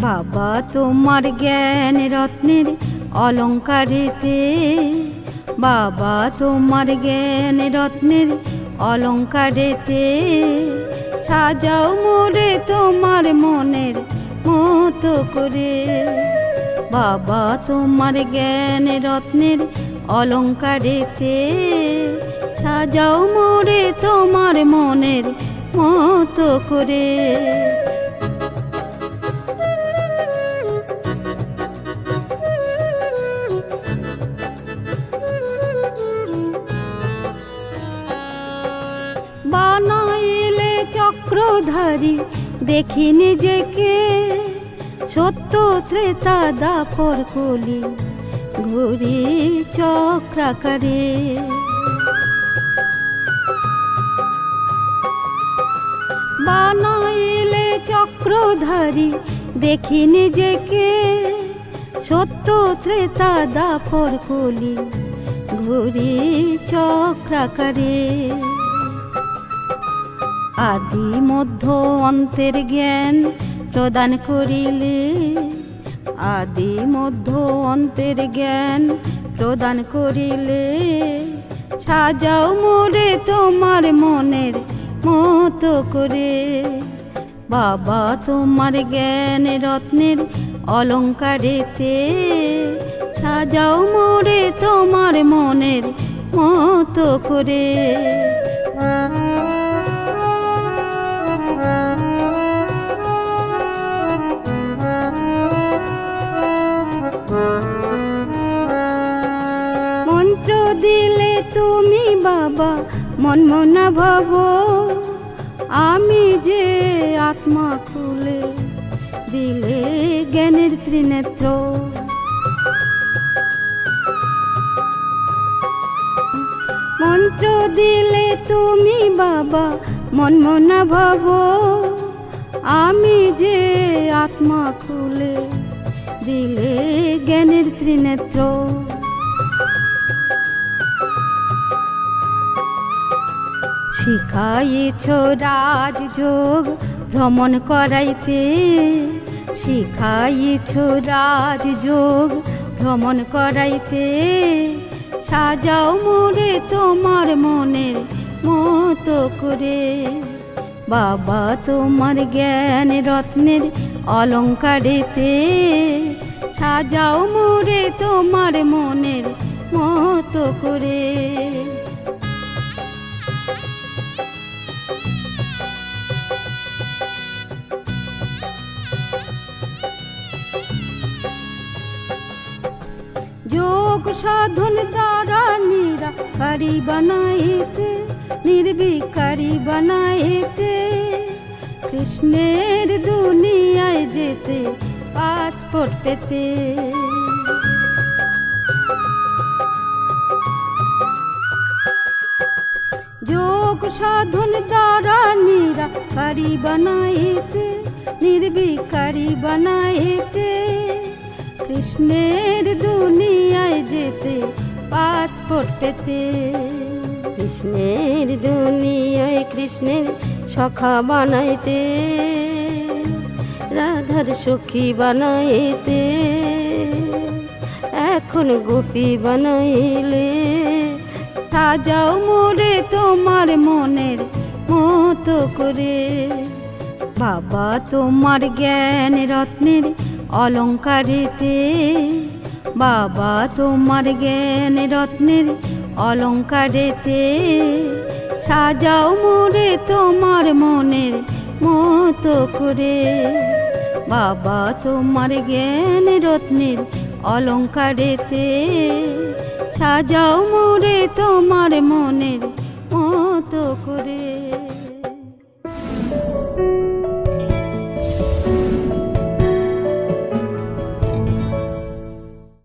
বাবা তোমার জ্ঞান রত্নের অলঙ্কারেতে, বাবা তোমার জ্ঞান রত্নের অলঙ্কারেতে সাজাও মোরে তোমার মনের মতো করে। বাবা তোমার জ্ঞান রত্নের অলঙ্কারেতে সাজাও মোরে তোমার মনের মতো করে। বানাইলে চক্রধারী দেখি নিজেকে, সত্য ত্রেতা দাপর কলি ঘুরি চক্রাকারে। বানাইলে চক্রধারী দেখি নিজেকে, সত্য ত্রেতা দাপর কলি ঘুরি চক্রাকারে। আদি মধ্য অন্তের জ্ঞান প্রদান করিলে, আদি মধ্য অন্তের জ্ঞান প্রদান করিলে সাজাও মোরে তোমার মনের মতো করে। বাবা তোমার জ্ঞান রত্নের অলঙ্কারেতে সাজাও মোরে তোমার মনের মতো করে। মন্ত্র দিলে তুমি বাবা মনমনা ভাব, আমি যে আত্মা খুলে দিলে জ্ঞানের ত্রিনেত্র। মন্ত্র দিলে তুমি বাবা মনমনা ভাব, আমি যে আত্মা খুলে দিলে জ্ঞানের ত্রিনেত্র। শিখাইছ রাজযোগ ভ্রমণ করাইতে, শিখাইছ রাজযোগ ভ্রমণ করাইতে সাজাও মোরে তোমার মনের মতো করে। বাবা তোমার জ্ঞান রত্নের অলঙ্কারেতে সাজাও মোরে তোমার মনের মতো করে। যোগ সাধন দ্বারা নিরাকারী বানাইতে, নির্বিকারী বানাইতে কৃষ্ণের দুনিয়ায় যেতে পাসপোর্ট পেতে। যোগ সাধন দ্বারা নিরাকারী বানাইতে, নির্বিকারী বানাইতে কৃষ্ণের দুনিয়ায় যেতে পাসপোর্ট পেতে। কৃষ্ণের দুনিয়ায় কৃষ্ণের সখা বানাইতে, রাধার সখী বানাইতে এখন গোপী বানাইলে সাজাও মোরে তোমার মনের মতো করে। বাবা তোমার জ্ঞান রত্নের অলঙ্কারেতে, বাবা তোমার জ্ঞান রত্নের অলঙ্কারেতে সাজাও মোরে তোমার মনের মতো করে। বাবা তোমার জ্ঞান রত্নের অলঙ্কারেতে সাজাও মোরে তোমার